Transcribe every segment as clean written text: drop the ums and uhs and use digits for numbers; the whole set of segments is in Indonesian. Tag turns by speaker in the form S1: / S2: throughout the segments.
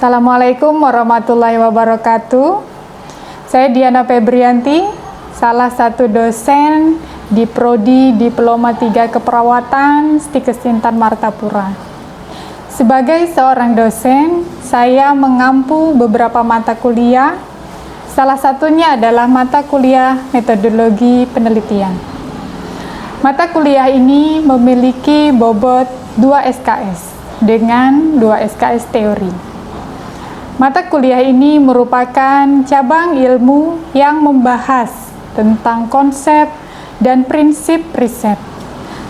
S1: Assalamualaikum warahmatullahi wabarakatuh. Saya Diana Febrianti, salah satu dosen di Prodi Diploma 3 Keperawatan Stikes Intan Martapura. Sebagai seorang dosen, saya mengampu beberapa mata kuliah. Salah satunya adalah mata kuliah metodologi penelitian. Mata kuliah ini memiliki bobot 2 SKS dengan 2 SKS teori. Mata kuliah ini merupakan cabang ilmu yang membahas tentang konsep dan prinsip riset,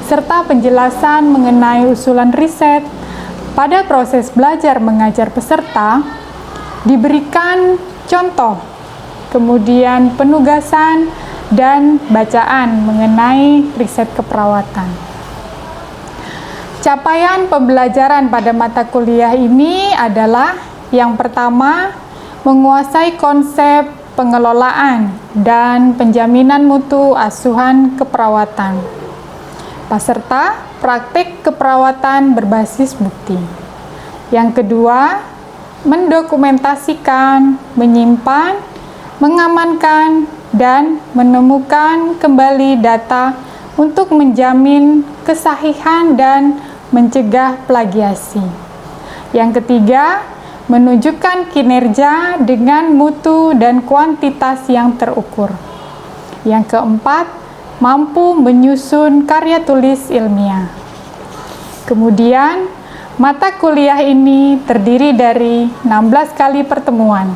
S1: serta penjelasan mengenai usulan riset. Pada proses belajar mengajar peserta, diberikan contoh, kemudian penugasan dan bacaan mengenai riset keperawatan. Capaian pembelajaran pada mata kuliah ini adalah yang pertama, menguasai konsep pengelolaan dan penjaminan mutu asuhan keperawatan. Peserta praktik keperawatan berbasis bukti. Yang kedua, mendokumentasikan, menyimpan, mengamankan, dan menemukan kembali data untuk menjamin kesahihan dan mencegah plagiasi. Yang ketiga, menunjukkan kinerja dengan mutu dan kuantitas yang terukur. Yang keempat, mampu menyusun karya tulis ilmiah. Kemudian, mata kuliah ini terdiri dari 16 kali pertemuan,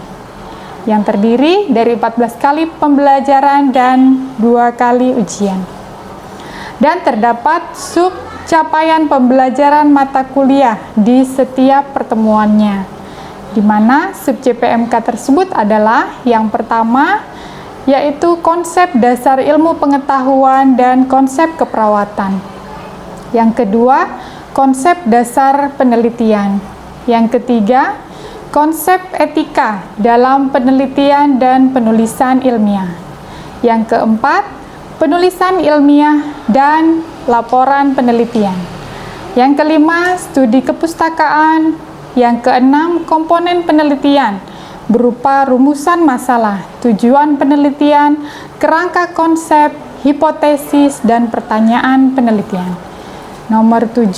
S1: yang terdiri dari 14 kali pembelajaran dan 2 kali ujian. Dan terdapat sub capaian pembelajaran mata kuliah di setiap pertemuannya, di mana sub CPMK tersebut adalah yang pertama, yaitu konsep dasar ilmu pengetahuan dan konsep keperawatan. Yang kedua, konsep dasar penelitian. Yang ketiga, konsep etika dalam penelitian dan penulisan ilmiah. Yang keempat, penulisan ilmiah dan laporan penelitian. Yang kelima, studi kepustakaan. Yang keenam, komponen penelitian berupa rumusan masalah, tujuan penelitian, kerangka konsep, hipotesis, dan pertanyaan penelitian. Nomor 7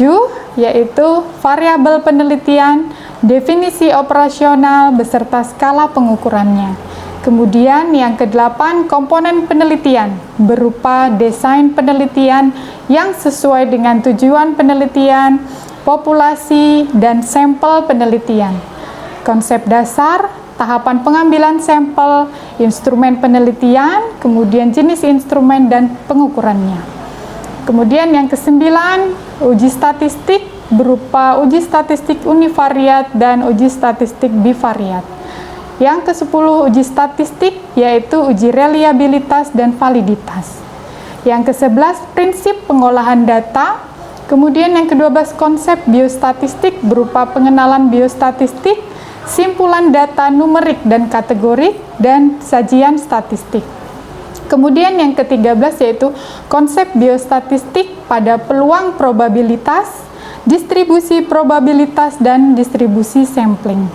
S1: yaitu variabel penelitian, definisi operasional beserta skala pengukurannya. Kemudian yang ke-8, komponen penelitian berupa desain penelitian yang sesuai dengan tujuan penelitian, populasi, dan sampel penelitian. Konsep dasar, tahapan pengambilan sampel, instrumen penelitian, kemudian jenis instrumen dan pengukurannya. Kemudian yang ke-9, uji statistik berupa uji statistik univariat dan uji statistik bivariat. Yang ke-10, uji statistik yaitu uji reliabilitas dan validitas. Yang ke-11, prinsip pengolahan data. Kemudian yang ke-12, konsep biostatistik berupa pengenalan biostatistik, simpulan data numerik dan kategorik, dan sajian statistik. Kemudian yang ke-13 yaitu konsep biostatistik pada peluang probabilitas, distribusi probabilitas, dan distribusi sampling.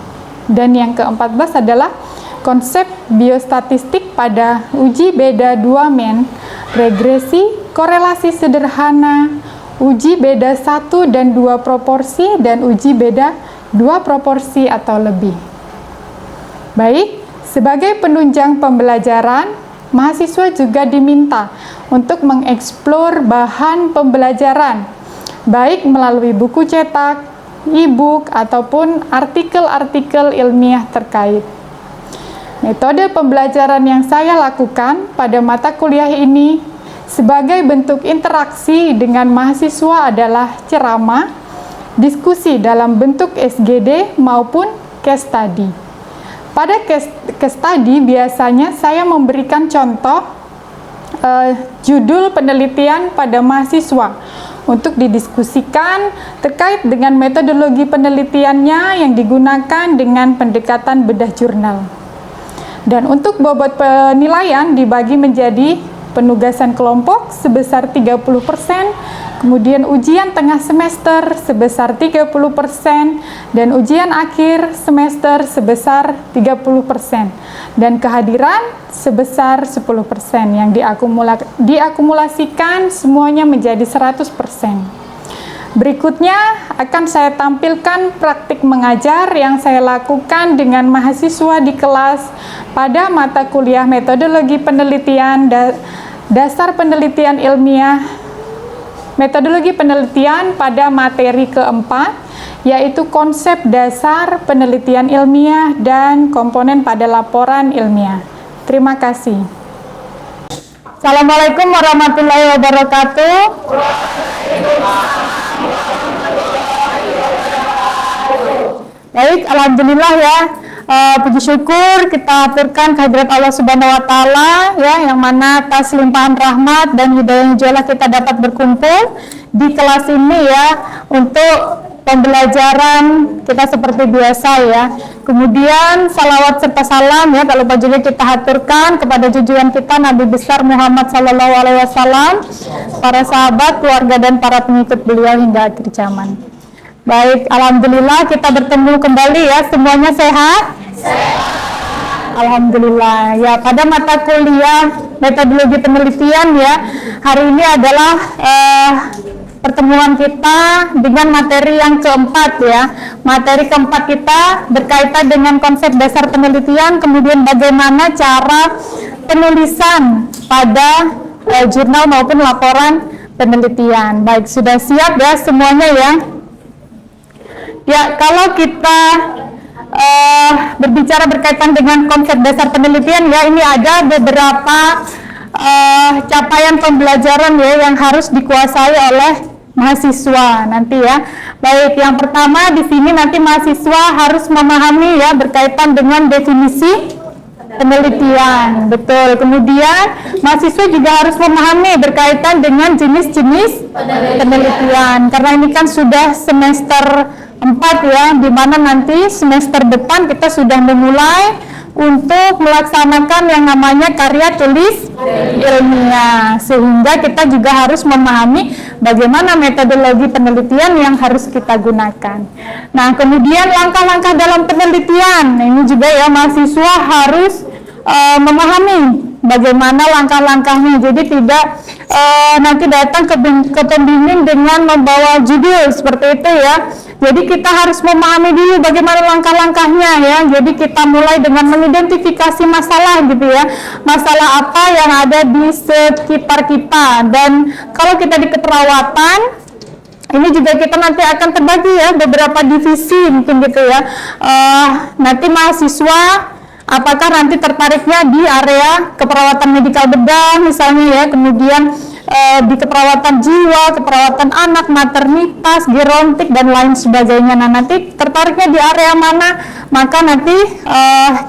S1: Dan yang ke-14 adalah konsep biostatistik pada uji beda 2 men, regresi, korelasi sederhana, uji beda 1 dan 2 proporsi, dan uji beda 2 proporsi atau lebih. Baik, sebagai penunjang pembelajaran, mahasiswa juga diminta untuk mengeksplor bahan pembelajaran, baik melalui buku cetak, e-book, ataupun artikel-artikel ilmiah terkait. Metode pembelajaran yang saya lakukan pada mata kuliah ini sebagai bentuk interaksi dengan mahasiswa adalah ceramah, diskusi dalam bentuk SGD maupun case study. Pada case study biasanya saya memberikan contoh judul penelitian pada mahasiswa untuk didiskusikan terkait dengan metodologi penelitiannya yang digunakan dengan pendekatan bedah jurnal. Dan untuk bobot penilaian dibagi menjadi penugasan kelompok sebesar 30%, Kemudian ujian tengah semester sebesar 30% dan ujian akhir semester sebesar 30% dan kehadiran sebesar 10% yang diakumulasikan semuanya menjadi 100%. Berikutnya akan saya tampilkan praktik mengajar yang saya lakukan dengan mahasiswa di kelas pada mata kuliah metodologi penelitian dasar penelitian ilmiah. Metodologi penelitian pada materi keempat, yaitu konsep dasar penelitian ilmiah dan komponen pada laporan ilmiah. Terima kasih. Assalamualaikum warahmatullahi wabarakatuh. Baik, alhamdulillah ya. Puji syukur kita aturkan kehadirat Allah Subhanahu wa taala ya, yang mana atas limpahan rahmat dan hidayah jalan kita dapat berkumpul di kelas ini ya untuk pembelajaran kita seperti biasa ya. Kemudian salawat serta salam ya tak lupa juga kita aturkan kepada junjungan kita Nabi besar Muhammad sallallahu alaihi wasallam, para sahabat, keluarga dan para pengikut beliau hingga akhir zaman. Baik, alhamdulillah kita bertemu kembali ya, semuanya sehat? Sehat. Alhamdulillah. Ya, pada mata kuliah metodologi penelitian ya, hari ini adalah pertemuan kita dengan materi yang keempat ya. Materi keempat kita berkaitan dengan konsep dasar penelitian, kemudian bagaimana cara penulisan pada jurnal maupun laporan penelitian. Baik, sudah siap ya semuanya ya? Ya, kalau kita berbicara berkaitan dengan konsep dasar penelitian ya, ini ada beberapa capaian pembelajaran ya yang harus dikuasai oleh mahasiswa nanti ya. Baik, yang pertama di sini nanti mahasiswa harus memahami ya berkaitan dengan definisi penelitian, betul. Kemudian mahasiswa juga harus memahami berkaitan dengan jenis-jenis penelitian, karena ini kan sudah semester 4 ya, di mana nanti semester depan kita sudah memulai untuk melaksanakan yang namanya karya tulis ilmiah, sehingga kita juga harus memahami bagaimana metodologi penelitian yang harus kita gunakan. Nah, kemudian langkah-langkah dalam penelitian, ini juga ya mahasiswa harus memahami bagaimana langkah-langkahnya, jadi tidak nanti datang ke pembimbing dengan membawa judul seperti itu ya. Jadi kita harus memahami dulu bagaimana langkah-langkahnya ya. Jadi kita mulai dengan mengidentifikasi masalah gitu ya. Masalah apa yang ada di sekitar kita. Dan kalau kita di keperawatan, ini juga kita nanti akan terbagi ya beberapa divisi mungkin gitu ya. Nanti mahasiswa apakah nanti tertariknya di area keperawatan medikal bedah misalnya ya, kemudian di keperawatan jiwa, keperawatan anak, maternitas, gerontik dan lain sebagainya. Nah, nanti tertariknya di area mana, maka nanti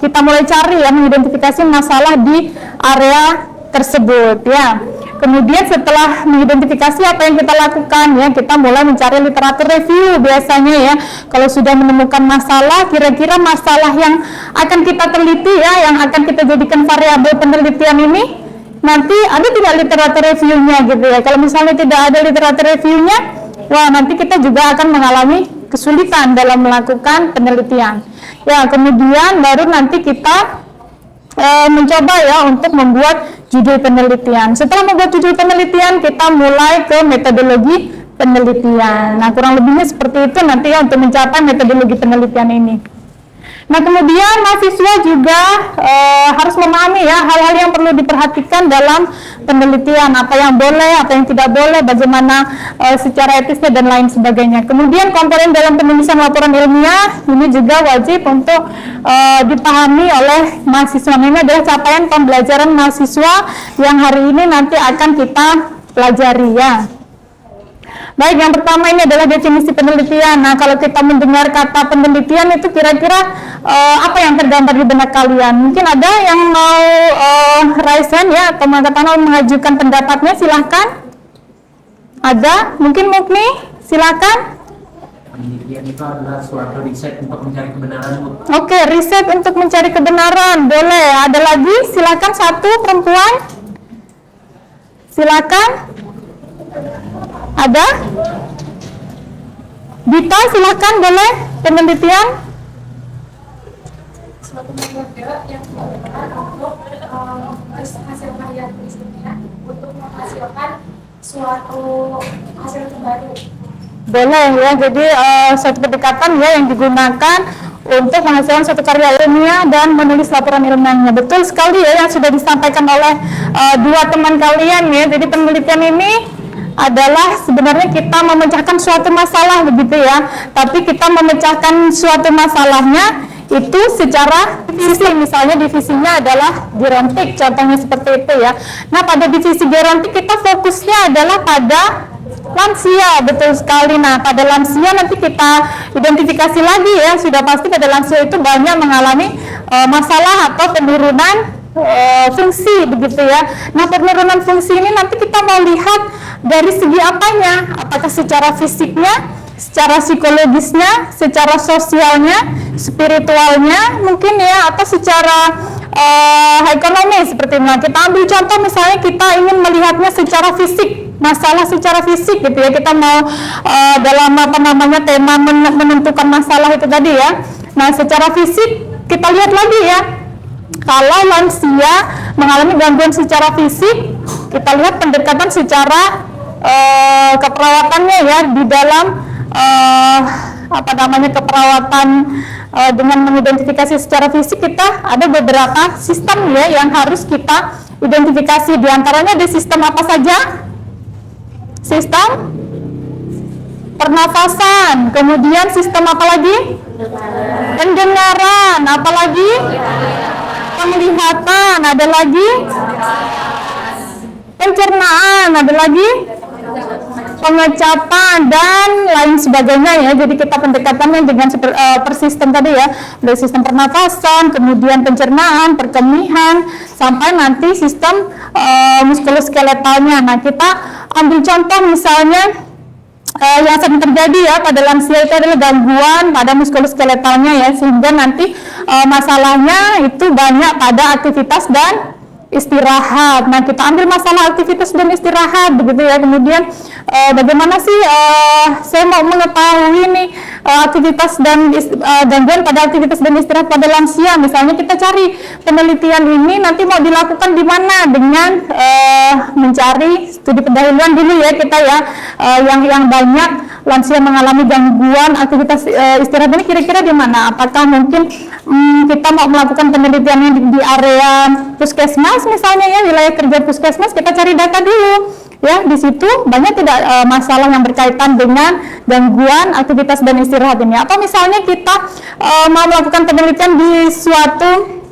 S1: kita mulai cari ya, mengidentifikasi masalah di area tersebut ya. Kemudian setelah mengidentifikasi apa yang kita lakukan ya, kita mulai mencari literatur review biasanya ya. Kalau sudah menemukan masalah, kira-kira masalah yang akan kita teliti ya, yang akan kita jadikan variabel penelitian ini, nanti ada tidak literatur reviewnya gitu ya. Kalau misalnya tidak ada literatur reviewnya, wah nanti kita juga akan mengalami kesulitan dalam melakukan penelitian. Ya, kemudian baru nanti kita mencoba ya untuk membuat judul penelitian. Setelah membuat judul penelitian, kita mulai ke metodologi penelitian. Nah, kurang lebihnya seperti itu nanti ya untuk mencapai metodologi penelitian ini. Nah, kemudian mahasiswa juga harus memahami ya hal-hal yang perlu diperhatikan dalam penelitian, apa yang boleh, apa yang tidak boleh, bagaimana secara etisnya dan lain sebagainya. Kemudian komponen dalam penulisan laporan ilmiah ini juga wajib untuk dipahami oleh mahasiswa. Ini adalah capaian pembelajaran mahasiswa yang hari ini nanti akan kita pelajari ya. Baik, yang pertama ini adalah definisi penelitian. Nah, kalau kita mendengar kata penelitian itu kira-kira apa yang tergambar di benak kalian? Mungkin ada yang mau raise hand ya, atau mengatakan mengajukan pendapatnya, silahkan. Ada? Mungkin Mukni? Silakan.
S2: Penelitian itu adalah suatu riset untuk mencari kebenaran.
S1: Oke, riset untuk mencari kebenaran. Boleh. Ada lagi? Silakan satu perempuan. Silakan. Ada? Dita, silakan boleh penelitian.
S3: Suatu metode yang digunakan untuk hasil karya tulisnya untuk menghasilkan suatu hasil terbaru.
S1: Boleh ya, jadi suatu pendekatan ya yang digunakan untuk menghasilkan suatu karya ilmiah dan menulis laporan ilmiahnya. Betul sekali ya yang sudah disampaikan oleh dua teman kalian ya. Jadi penelitian ini adalah sebenarnya kita memecahkan suatu masalah begitu ya, tapi kita memecahkan suatu masalahnya itu secara divisi, misalnya divisinya adalah gerontik, contohnya seperti itu ya. Nah, pada divisi gerontik kita fokusnya adalah pada lansia, betul sekali. Nah, pada lansia nanti kita identifikasi lagi ya, sudah pasti pada lansia itu banyak mengalami masalah atau penurunan fungsi begitu ya. Nah, penurunan fungsi ini nanti kita mau lihat dari segi apanya, apakah secara fisiknya, secara psikologisnya, secara sosialnya, spiritualnya mungkin ya, atau secara ekonomi seperti ini. Nah, kita ambil contoh misalnya kita ingin melihatnya secara fisik, masalah secara fisik gitu ya, kita mau dalam apa namanya tema menentukan masalah itu tadi ya. Nah, secara fisik kita lihat lagi ya, kalau lansia mengalami gangguan secara fisik, kita lihat pendekatan secara keperawatannya ya, di dalam apa namanya keperawatan dengan mengidentifikasi secara fisik, kita ada beberapa sistem ya yang harus kita identifikasi. Di antaranya ada sistem apa saja? Sistem pernafasan, kemudian sistem apa lagi? Pendengaran, apa lagi? Penglihatan, ada lagi? Pencernaan, ada lagi? Pengecapan dan lain sebagainya ya. Jadi kita pendekatannya dengan persistem tadi ya, dari sistem pernafasan, kemudian pencernaan, perkemihan, sampai nanti sistem muskuloskeletalnya. Nah, kita ambil contoh misalnya yang sering terjadi ya pada lansia itu adalah gangguan pada muskuloskeletalnya ya, sehingga nanti masalahnya itu banyak pada aktivitas dan istirahat. Nah, kita ambil masalah aktivitas dan istirahat begitu ya. Kemudian bagaimana sih saya mau mengetahui nih aktivitas dan gangguan pada aktivitas dan istirahat pada lansia. Misalnya kita cari penelitian ini nanti mau dilakukan di mana, dengan mencari studi pendahuluan dulu ya kita ya, yang banyak lansia mengalami gangguan aktivitas istirahat ini kira-kira di mana? Apakah mungkin kita mau melakukan penelitiannya di area puskesmas misalnya ya, wilayah kerja puskesmas, kita cari data dulu ya. Di situ banyak tidak masalah yang berkaitan dengan gangguan aktivitas dan istirahat ini. Atau misalnya kita mau melakukan penelitian di suatu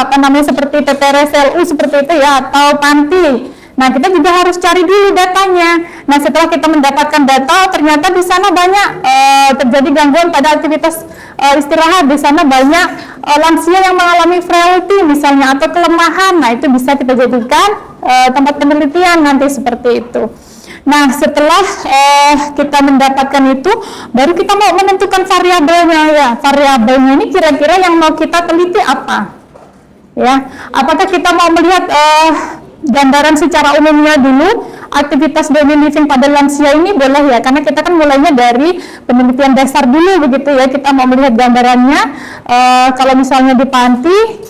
S1: apa namanya seperti TPRSLU seperti itu ya, atau panti. Nah, kita juga harus cari dulu datanya. Nah, setelah kita mendapatkan data, ternyata di sana banyak terjadi gangguan pada aktivitas istirahat. Di sana banyak lansia yang mengalami frailty misalnya, atau kelemahan. Nah, itu bisa kita jadikan tempat penelitian nanti seperti itu. Nah, setelah kita mendapatkan itu, baru kita mau menentukan variabelnya ya. Variabelnya ini kira-kira yang mau kita teliti apa? Ya, apakah kita mau melihat gambaran secara umumnya dulu aktivitas daily living pada lansia ini? Boleh ya, karena kita kan mulainya dari penelitian dasar dulu begitu ya. Kita mau melihat gambarannya, kalau misalnya di panti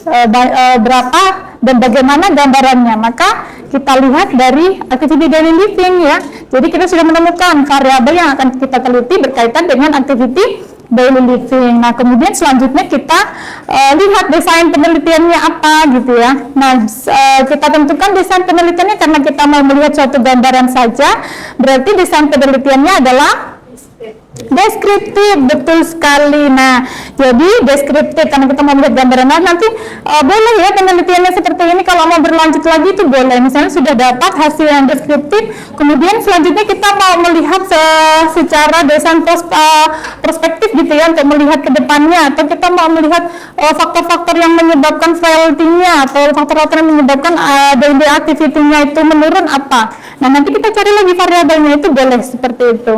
S1: berapa dan bagaimana gambarannya, maka kita lihat dari activity daily living ya. Jadi kita sudah menemukan variabel yang akan kita teliti berkaitan dengan activity daily living. Nah, kemudian selanjutnya kita lihat desain penelitiannya apa gitu ya. Nah, kita tentukan desain penelitiannya karena kita mau melihat suatu gambaran saja, berarti desain penelitiannya adalah deskriptif, betul sekali. Nah, jadi deskriptif karena kita mau melihat gambaran. Nah, nanti boleh ya penelitiannya seperti ini. Kalau mau berlanjut lagi itu boleh. Misalnya sudah dapat hasil yang deskriptif, kemudian selanjutnya kita mau melihat secara desain perspektif gitu ya, untuk melihat ke depannya, atau kita mau melihat faktor-faktor yang menyebabkan frailty-nya atau faktor-faktor yang menyebabkan daily activity-nya itu menurun apa. Nah, nanti kita cari lagi variabelnya, itu boleh seperti itu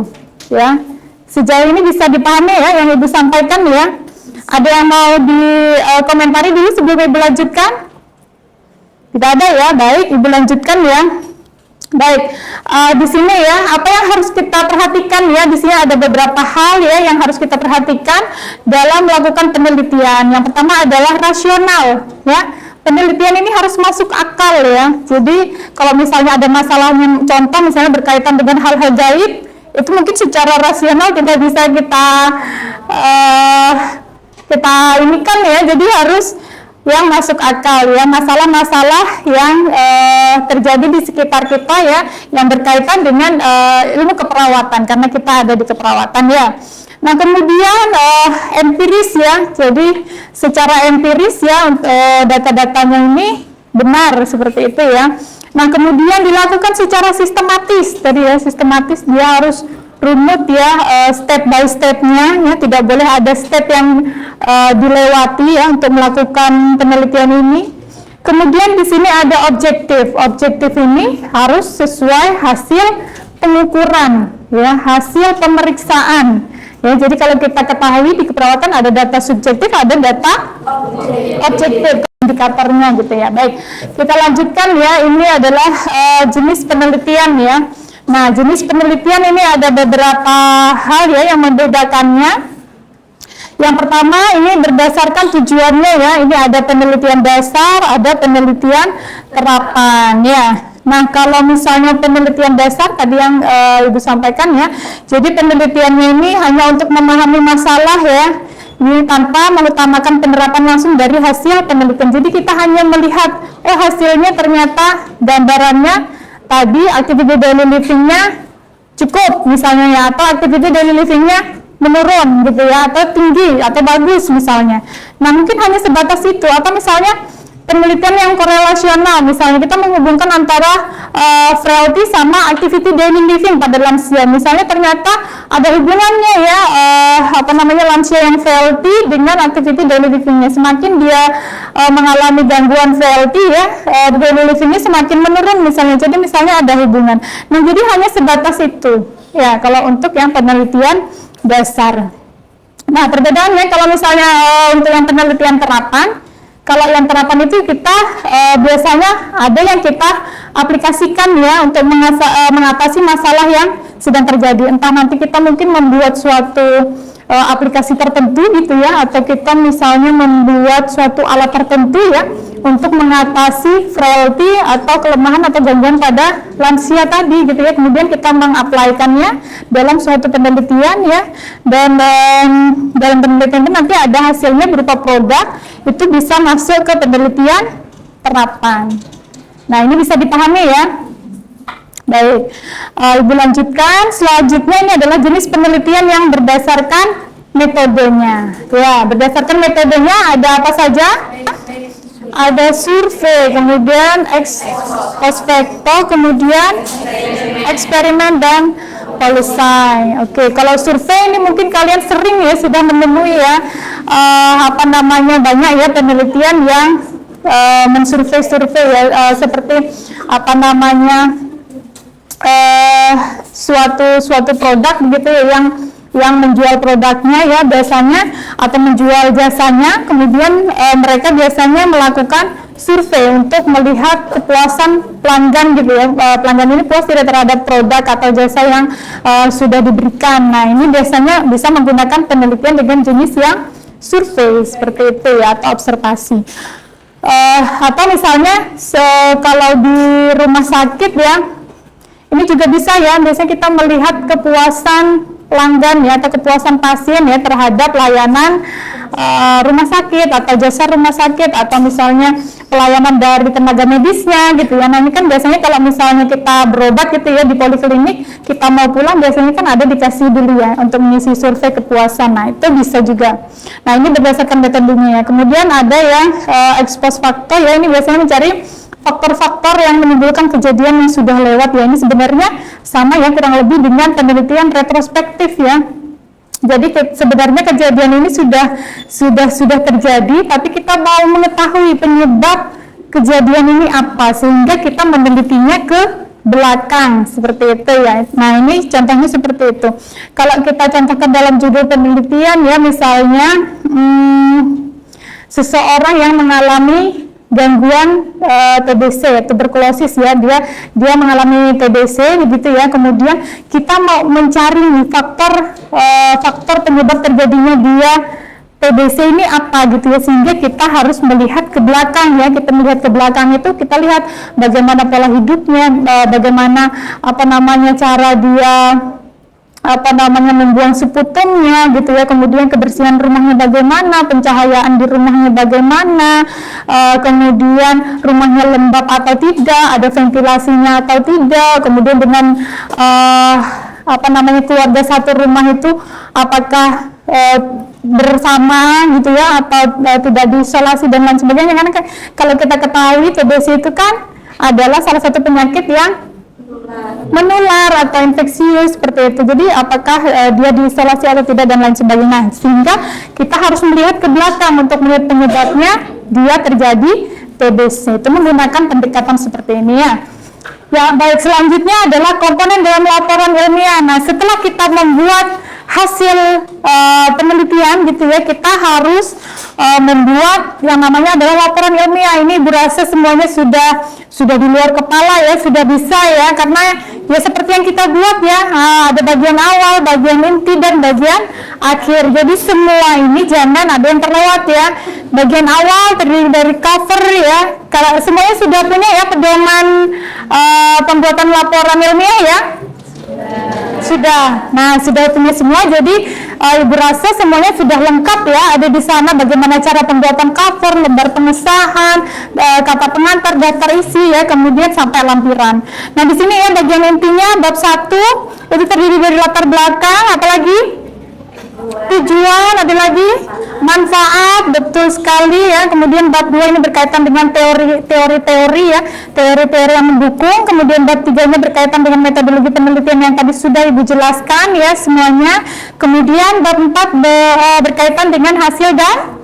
S1: ya. Sejauh ini bisa dipahami ya yang Ibu sampaikan ya. Ada yang mau dikomentari dulu sebelum Ibu lanjutkan? Tidak ada ya, baik Ibu lanjutkan ya. Baik, di sini ya, apa yang harus kita perhatikan ya, di sini ada beberapa hal ya yang harus kita perhatikan dalam melakukan penelitian. Yang pertama adalah rasional ya. Penelitian ini harus masuk akal ya. Jadi kalau misalnya ada masalahnya, contoh misalnya berkaitan dengan hal-hal gaib, itu mungkin secara rasional tidak bisa kita ini kan ya. Jadi harus yang masuk akal ya, masalah-masalah yang terjadi di sekitar kita ya, yang berkaitan dengan ilmu keperawatan, karena kita ada di keperawatan ya. Nah kemudian empiris ya, jadi secara empiris ya data-datanya ini benar seperti itu ya. Nah kemudian dilakukan secara sistematis, tadi ya sistematis, dia harus runut ya, step by stepnya ya, tidak boleh ada step yang dilewati ya untuk melakukan penelitian ini. Kemudian di sini ada objektif ini harus sesuai hasil pengukuran ya, hasil pemeriksaan ya. Jadi kalau kita ketahui di keperawatan ada data subjektif, ada data objektif, indikatornya gitu ya. Baik, kita lanjutkan ya, ini adalah jenis penelitian ya. Nah, jenis penelitian ini ada beberapa hal ya yang membedakannya. Yang pertama, ini berdasarkan tujuannya ya. Ini ada penelitian dasar, ada penelitian terapan ya. Nah, kalau misalnya penelitian dasar tadi yang Ibu sampaikan ya. Jadi penelitiannya ini hanya untuk memahami masalah ya. Ini tanpa mengutamakan penerapan langsung dari hasil penelitian. Jadi kita hanya melihat, oh hasilnya ternyata gambarannya tadi aktiviti daily living-nya cukup misalnya ya, atau aktiviti daily living-nya menurun gitu ya, atau tinggi atau bagus misalnya. Nah mungkin hanya sebatas itu, atau misalnya penelitian yang korelasional, misalnya kita menghubungkan antara frailty sama activity daily living pada lansia. Misalnya ternyata ada hubungannya ya, lansia yang frailty dengan activity daily living-nya. Semakin dia mengalami gangguan frailty ya, daily living-nya semakin menurun misalnya. Jadi misalnya ada hubungan. Nah jadi hanya sebatas itu ya kalau untuk yang penelitian dasar. Nah perbedaannya kalau misalnya untuk yang penelitian terapan, kalau yang terapan itu kita biasanya ada yang kita aplikasikan ya untuk mengatasi masalah yang sedang terjadi. Entah nanti kita mungkin membuat suatu aplikasi tertentu gitu ya, atau kita misalnya membuat suatu alat tertentu ya untuk mengatasi frailty atau kelemahan atau gangguan pada lansia tadi gitu ya. Kemudian kita mengaplaikannya dalam suatu penelitian ya, dan dalam penelitian itu nanti ada hasilnya berupa produk, itu bisa masuk ke penelitian terapan. Nah ini bisa dipahami ya. Baik, Ibu lanjutkan. Selanjutnya ini adalah jenis penelitian yang berdasarkan metodenya. Ya, berdasarkan metodenya ada apa saja? Ada survei, kemudian ex post facto, kemudian eksperimen dan polisi. Oke, kalau survei ini mungkin kalian sering ya sudah menemui ya banyak ya penelitian yang mensurvei ya, seperti suatu produk begitu ya, yang menjual produknya ya biasanya atau menjual jasanya, kemudian mereka biasanya melakukan survei untuk melihat kepuasan pelanggan gitu ya, pelanggan ini puas tidak terhadap produk atau jasa yang sudah diberikan. Nah ini biasanya bisa menggunakan penelitian dengan jenis yang survei seperti itu ya, atau observasi. Atau misalnya kalau di rumah sakit ya, ini juga bisa ya, biasanya kita melihat kepuasan pelanggan ya, atau kepuasan pasien ya terhadap layanan rumah sakit atau jasa rumah sakit, atau misalnya pelayanan dari tenaga medisnya gitu ya. Nah ini kan biasanya kalau misalnya kita berobat gitu ya di poliklinik, kita mau pulang biasanya kan ada dikasih dulu ya untuk mengisi survei kepuasan. Nah itu bisa juga. Nah ini berdasarkan metodenya ya. Kemudian ada yang ex post facto ya, ini biasanya mencari faktor-faktor yang menimbulkan kejadian yang sudah lewat ya. Ini sebenarnya sama ya kurang lebih dengan penelitian retrospektif ya. Jadi sebenarnya kejadian ini sudah terjadi, tapi kita mau mengetahui penyebab kejadian ini apa sehingga kita menelitinya ke belakang seperti itu ya. Nah ini contohnya seperti itu. Kalau kita contohkan dalam judul penelitian ya, misalnya seseorang yang mengalami gangguan TBC, tuberkulosis ya, dia mengalami TBC begitu ya. Kemudian kita mau mencari nih faktor penyebab terjadinya dia TBC ini apa gitu ya, sehingga kita harus melihat ke belakang ya. Kita melihat ke belakang itu kita lihat bagaimana pola hidupnya, bagaimana cara dia membuang seputumnya gitu ya, kemudian kebersihan rumahnya bagaimana, pencahayaan di rumahnya bagaimana, kemudian rumahnya lembab atau tidak, ada ventilasinya atau tidak, kemudian dengan keluarga satu rumah itu apakah bersama gitu ya atau tidak diisolasi dan lain sebagainya. Karena kalau kita ketahui TBC itu kan adalah salah satu penyakit yang menular atau infeksius seperti itu. Jadi apakah dia diisolasi atau tidak dan lain sebagainya, sehingga kita harus melihat ke belakang untuk melihat penyebabnya dia terjadi TBC. Itu menggunakan pendekatan seperti ini ya. Ya baik, selanjutnya adalah komponen dalam laporan ilmiah. Nah setelah kita membuat hasil penelitian gitu ya, kita harus membuat yang namanya adalah laporan ilmiah. Ini Bu rasa semuanya sudah di luar kepala ya, sudah bisa ya, karena ya seperti yang kita buat ya, ada bagian awal, bagian inti dan bagian akhir. Jadi semua ini jangan ada yang terlewat ya. Bagian awal terdiri dari cover ya, kalau semuanya sudah punya ya pedoman pembuatan laporan ilmiah ya. Sudah. Nah, sudah punya semua. Jadi Ibu rasa semuanya sudah lengkap ya. Ada di sana bagaimana cara pembuatan cover, lembar pengesahan, kata pengantar, daftar isi ya, kemudian sampai lampiran. Nah, di sini ya bagian intinya bab 1 itu terdiri dari latar belakang, apalagi tujuan, ada lagi manfaat, betul sekali ya. Kemudian bab 2 ini berkaitan dengan teori-teori ya, teori-teori yang mendukung. Kemudian bab 3 nya berkaitan dengan metodologi penelitian yang tadi sudah Ibu jelaskan ya semuanya. Kemudian bab 4 berkaitan dengan hasil dan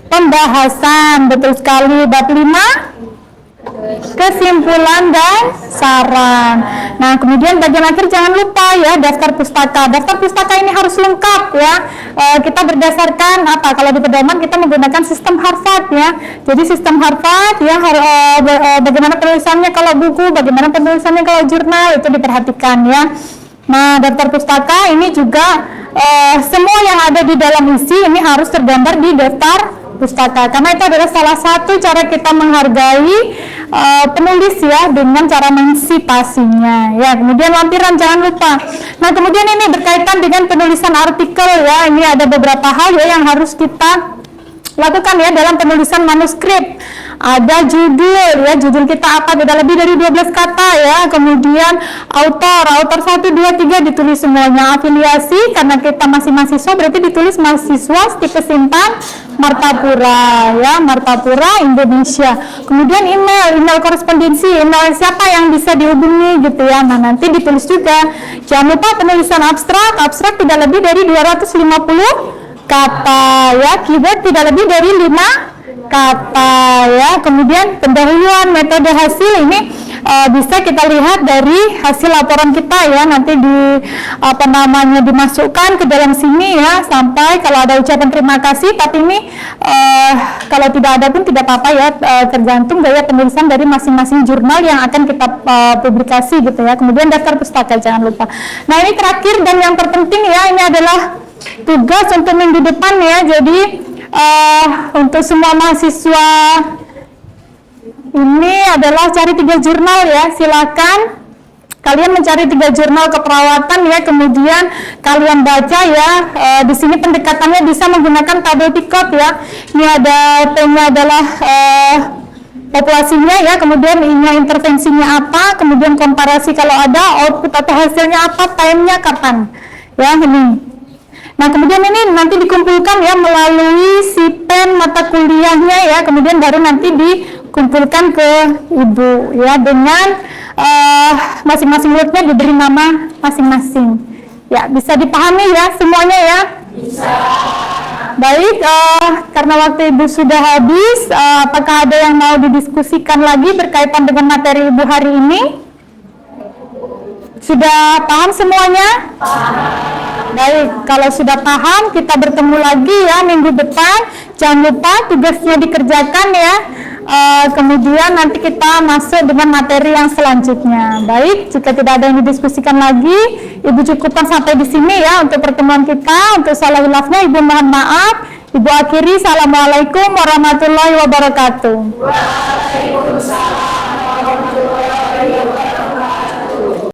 S1: pembahasan, betul sekali. Bab 5 kesimpulan dan saran. Nah, kemudian bagian akhir jangan lupa ya daftar pustaka. Daftar pustaka ini harus lengkap ya. Kita berdasarkan apa? Kalau di pedoman kita menggunakan sistem Harvard ya. Jadi sistem Harvard ya, bagaimana penulisannya kalau buku, bagaimana penulisannya kalau jurnal, itu diperhatikan ya. Nah, daftar pustaka ini juga semua yang ada di dalam isi ini harus tergambar di daftar pustaka, karena itu adalah salah satu cara kita menghargai penulis ya, dengan cara mensitasinya ya. Kemudian lampiran jangan lupa. Nah, kemudian ini berkaitan dengan penulisan artikel ya. Ini ada beberapa hal ya yang harus kita lakukan ya dalam penulisan manuskrip. Ada judul ya, judul kita apa, tidak lebih dari 12 kata ya. Kemudian autor 1, 2, 3 ditulis semuanya. Afiliasi, karena kita masih mahasiswa berarti ditulis mahasiswa Stipe Simpan Martapura ya, Martapura Indonesia. Kemudian email korespondensi, email siapa yang bisa dihubungi gitu ya. Nah, nanti ditulis juga. Jangan lupa penulisan abstrak tidak lebih dari 250 kata ya, keyword tidak lebih dari 5 kata ya. Kemudian pendahuluan metode hasil ini bisa kita lihat dari hasil laporan kita ya, nanti dimasukkan ke dalam sini ya, sampai kalau ada ucapan terima kasih. Tapi ini kalau tidak ada pun tidak apa-apa ya, tergantung gaya penulisan dari masing-masing jurnal yang akan kita publikasi gitu ya. Kemudian daftar pustaka jangan lupa. Nah, ini terakhir dan yang terpenting ya, ini adalah tugas untuk minggu depan ya. Jadi untuk semua mahasiswa ini adalah cari 3 jurnal ya. Silakan kalian mencari 3 jurnal keperawatan ya, kemudian kalian baca ya. Di sini pendekatannya bisa menggunakan tabel Picot ya. Ini ada temanya adalah populasinya ya, kemudian ini intervensinya apa, kemudian komparasi kalau ada, output atau hasilnya apa, time-nya kapan ya ini. Nah, kemudian ini nanti dikumpulkan ya melalui sipen mata kuliahnya ya, kemudian baru nanti dikumpulkan ke Ibu ya, dengan masing-masing muridnya diberi nama masing-masing ya. Bisa dipahami ya semuanya ya? Bisa. Baik, karena waktu Ibu sudah habis, apakah ada yang mau didiskusikan lagi berkaitan dengan materi Ibu hari ini? Sudah paham semuanya? Baik, kalau sudah paham, kita bertemu lagi ya minggu depan. Jangan lupa tugasnya dikerjakan ya. Kemudian nanti kita masuk dengan materi yang selanjutnya. Baik, jika tidak ada yang didiskusikan lagi, Ibu cukupkan sampai di sini ya untuk pertemuan kita. Untuk salah hilafnya Ibu mohon maaf. Ibu akhiri, Assalamualaikum warahmatullahi wabarakatuh.
S3: Waalaikumsalam.